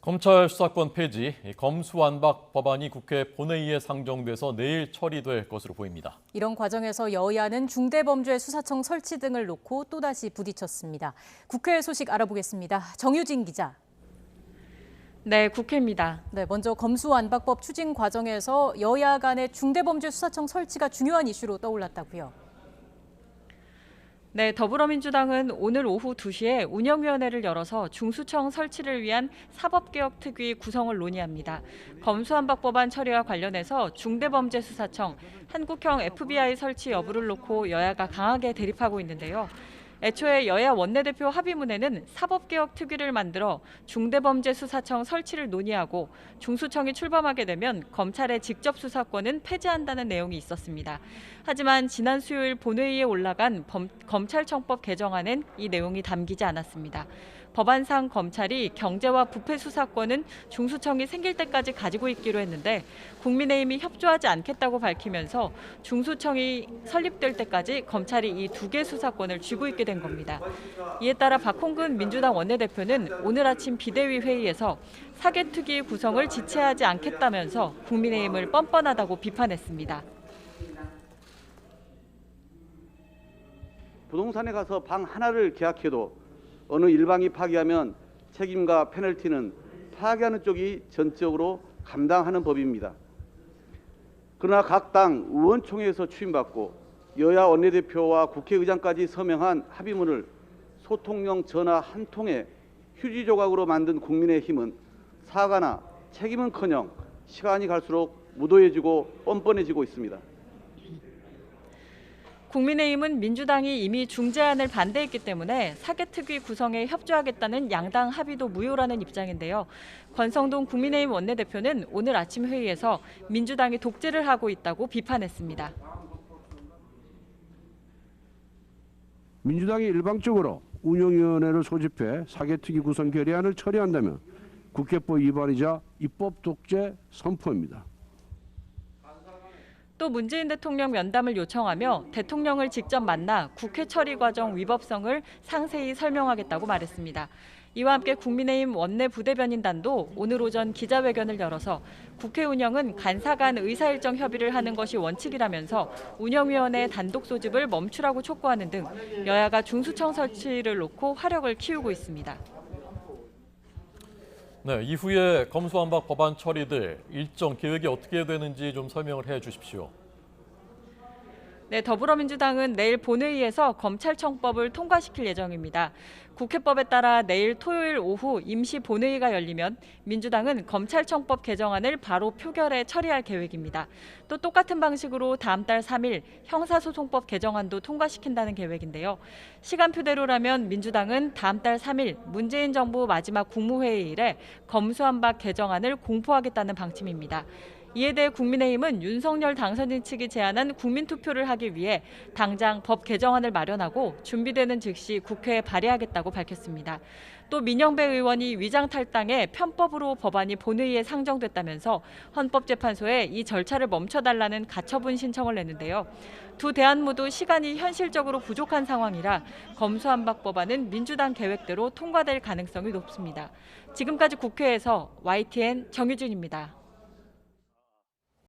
검찰 수사권 폐지, 검수완박 법안이 국회 본회의에 상정돼서 내일 처리될 것으로 보입니다. 이런 과정에서 여야는 중대범죄수사청 설치 등을 놓고 또다시 부딪혔습니다. 국회 소식 알아보겠습니다. 정유진 기자. 네, 국회입니다. 네, 먼저 검수완박법 추진 과정에서 여야 간의 중대범죄수사청 설치가 중요한 이슈로 떠올랐다고요. 네, 더불어민주당은 오늘 오후 2시에 운영위원회를 열어서 중수청 설치를 위한 사법개혁특위 구성을 논의합니다. 검수완박 법안 처리와 관련해서 중대범죄수사청, 한국형 FBI 설치 여부를 놓고 여야가 강하게 대립하고 있는데요. 애초에 여야 원내대표 합의문에는 사법개혁특위를 만들어 중대범죄수사청 설치를 논의하고 중수청이 출범하게 되면 검찰의 직접 수사권은 폐지한다는 내용이 있었습니다. 하지만 지난 수요일 본회의에 올라간 검찰청법 개정안엔 이 내용이 담기지 않았습니다. 법안상 검찰이 경제와 부패 수사권은 중수청이 생길 때까지 가지고 있기로 했는데 국민의힘이 협조하지 않겠다고 밝히면서 중수청이 설립될 때까지 검찰이 이 두 개 수사권을 쥐고 있게 된 겁니다. 이에 따라 박홍근 민주당 원내대표는 오늘 아침 비대위 회의에서 사개특위 구성을 지체하지 않겠다면서 국민의힘을 뻔뻔하다고 비판했습니다. 부동산에 가서 방 하나를 계약해도 어느 일방이 파기하면 책임과 페널티는 파기하는 쪽이 전적으로 감당하는 법입니다. 그러나 각 당 의원총회에서 추인받고 여야 원내대표와 국회의장까지 서명한 합의문을 소통용 전화 한 통에 휴지 조각으로 만든 국민의힘은 사과나 책임은커녕 시간이 갈수록 무도해지고 뻔뻔해지고 있습니다. 국민의힘은 민주당이 이미 중재안을 반대했기 때문에 사개특위 구성에 협조하겠다는 양당 합의도 무효라는 입장인데요. 권성동 국민의힘 원내대표는 오늘 아침 회의에서 민주당이 독재를 하고 있다고 비판했습니다. 민주당이 일방적으로 운영위원회를 소집해 사개특위 구성 결의안을 처리한다면 국회법 위반이자 입법 독재 선포입니다. 또 문재인 대통령 면담을 요청하며 대통령을 직접 만나 국회 처리 과정 위법성을 상세히 설명하겠다고 말했습니다. 이와 함께 국민의힘 원내 부대변인단도 오늘 오전 기자회견을 열어서 국회 운영은 간사 간 의사일정 협의를 하는 것이 원칙이라면서 운영위원회 단독 소집을 멈추라고 촉구하는 등 여야가 중수청 설치를 놓고 화력을 키우고 있습니다. 네, 이후에 검수완박 법안 처리될 일정 계획이 어떻게 되는지 좀 설명을 해 주십시오. 네, 더불어민주당은 내일 본회의에서 검찰청법을 통과시킬 예정입니다. 국회법에 따라 내일 토요일 오후 임시 본회의가 열리면 민주당은 검찰청법 개정안을 바로 표결해 처리할 계획입니다. 또 똑같은 방식으로 다음 달 3일 형사소송법 개정안도 통과시킨다는 계획인데요. 시간표대로라면 민주당은 다음 달 3일 문재인 정부 마지막 국무회의일에 검수완박 개정안을 공포하겠다는 방침입니다. 이에 대해 국민의힘은 윤석열 당선인 측이 제안한 국민투표를 하기 위해 당장 법 개정안을 마련하고 준비되는 즉시 국회에 발의하겠다고 밝혔습니다. 또 민영배 의원이 위장 탈당해 편법으로 법안이 본회의에 상정됐다면서 헌법재판소에 이 절차를 멈춰달라는 가처분 신청을 냈는데요. 두 대안 모두 시간이 현실적으로 부족한 상황이라 검수완박 법안은 민주당 계획대로 통과될 가능성이 높습니다. 지금까지 국회에서 YTN 정유진입니다.